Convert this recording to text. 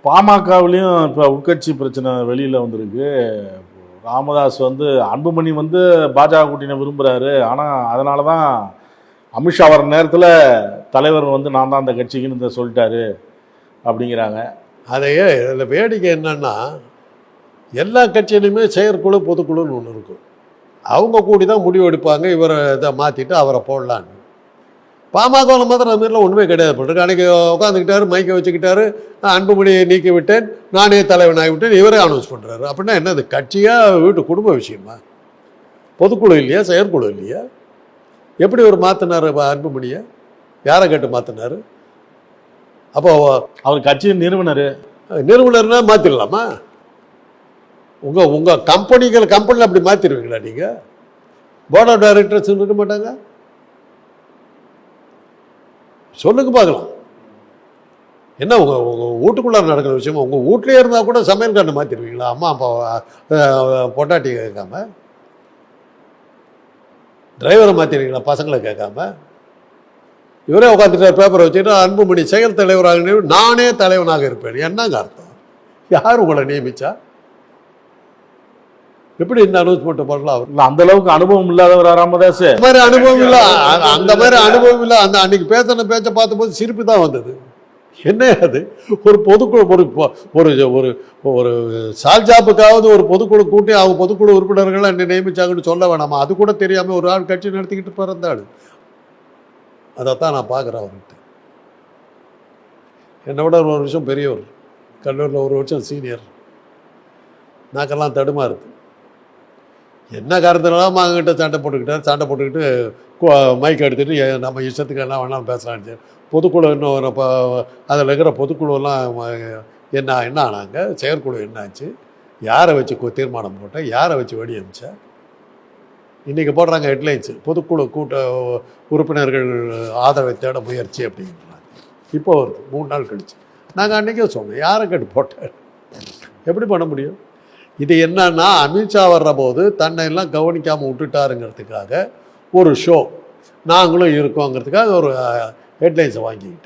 பாமகவிலையும் இப்போ உட்கட்சி பிரச்சனை வெளியில் வந்திருக்கு. ராமதாஸ் அன்புமணி பாஜக கூட்டணி விரும்புகிறாரு. ஆனால் அதனால தான் அமித்ஷா வர நேரத்தில் தலைவர் நான் தான் அந்த கட்சிக்குன்னு சொல்லிட்டாரு அப்படிங்கிறாங்க. அதையே இதில் வேடிக்கை என்னன்னா, எல்லா கட்சியிலையுமே செயற்குழு பொதுக்குழுன்னு ஒன்று இருக்கும். அவங்க கூடி தான் முடிவு எடுப்பாங்க, இவரை இதை மாற்றிட்டு அவரை போடலான்னு. பாமகவில் மாத்திரம் அது மாதிரிலாம் ஒன்றுமே கிடையாது. போட்டுருக்கு அன்றைக்கி உட்காந்துக்கிட்டாரு, மைக்கை வச்சுக்கிட்டாரு, அன்புமணியை நீக்கி விட்டேன், நானே தலைவன் ஆகிவிட்டேன், இவரே அனௌன்ஸ் பண்ணுறாரு. அப்படின்னா என்னது, கட்சியாக வீட்டு குடும்ப விஷயமா? பொதுக்குழு இல்லையா, செயற்குழு இல்லையா? எப்படி ஒரு மாற்றினார் அன்புமணியை? யாரை கேட்டு மாற்றினார்? அப்போ அவர் கட்சியின் நிறுவனர்னா மாற்றிடலாமா? உங்கள் கம்பெனியில் அப்படி மாற்றிடுவீங்களா நீங்கள்? போர்ட் ஆஃப் டைரக்டர்ஸ் இருக்க மாட்டாங்க? சொல்லுங்க பார்க்கலாம். என்ன உங்கள் வீட்டுக்குள்ளார நடக்கிற விஷயமா? உங்கள் வீட்லேயே இருந்தால் கூட சமையல்காரனை மாற்றிடுவீங்களா? அம்மா அப்பா பொட்டாட்டி கேட்காம, டிரைவரை மாற்றிடுவீங்களா பசங்களை கேட்காம? இவரே உட்காந்துட்டு பேப்பரை வச்சுட்டு அன்புமணி செயல் தலைவராக நானே தலைவனாக இருப்பேன். என்னங்க அர்த்தம்? யார் உங்களை நியமிச்சா? எப்படி இந்த அனௌன்ஸ்மெண்ட் பண்ணலாம்? அவர் அந்த அளவுக்கு அனுபவம் இல்லாதவர் ராமதாஸ். அந்த மாதிரி அனுபவம் இல்லை. அந்த மாதிரி அனுபவம் இல்லை. அந்த அன்னைக்கு பேசின பேச்சை பார்த்தபோது சிரிப்பு தான் வந்தது. என்ன அது? ஒரு பொதுக்குழு, ஒரு ஒரு ஒரு சால்ஜாப்புக்காவது ஒரு பொதுக்குழு கூட்டி அவங்க பொதுக்குழு உறுப்பினர்கள் என்ன நியமிச்சாங்கன்னு சொல்ல வேணாமா? அது கூட தெரியாமல் ஒரு ஆள் கட்சி நடத்திக்கிட்டு பிறந்தாள். அதைத்தான் நான் பார்க்குறேன் அவர்கிட்ட. என்னை விட ஒரு வருஷம் பெரியவர், கல்லூரியில் ஒரு வருஷம் சீனியர். நாக்கெல்லாம் தடுமாறுது. என்ன காரணத்தினாலும் அவங்ககிட்ட சண்டை போட்டுக்கிட்டு மைக் எடுத்துகிட்டு நம்ம இஷ்டத்துக்கு என்ன வேணாலும் பேசலான்னு. பொதுக்குழு இன்னும் இப்போ அதில் இருக்கிற பொதுக்குழுவெல்லாம் என்ன ஆனாங்க? செயற்குழு என்னாச்சு? யாரை வச்சு தீர்மானம் போட்டேன்? யாரை வச்சு வெடி அமிச்சேன்? இன்றைக்கி போடுறாங்க ஹெட்லைன்ஸு, பொதுக்குழு உறுப்பினர்கள் ஆதரவை தேட முயற்சி அப்படின்றாங்க. இப்போ வருது 3 நாள் கழிச்சு. நாங்கள் அன்றைக்கே சொன்னோம், யாரை கேட்டு போட்டேன்? எப்படி பண்ண முடியும்? இது என்னன்னா, அமித்ஷா வர்ற போது தன்னை எல்லாம் கவனிக்காமல் விட்டுட்டாருங்கிறதுக்காக ஒரு ஷோ, நாங்களும் இருக்கோங்கிறதுக்காக ஒரு ஹெட்லைன்ஸை வாங்கிக்கிட்டேன்.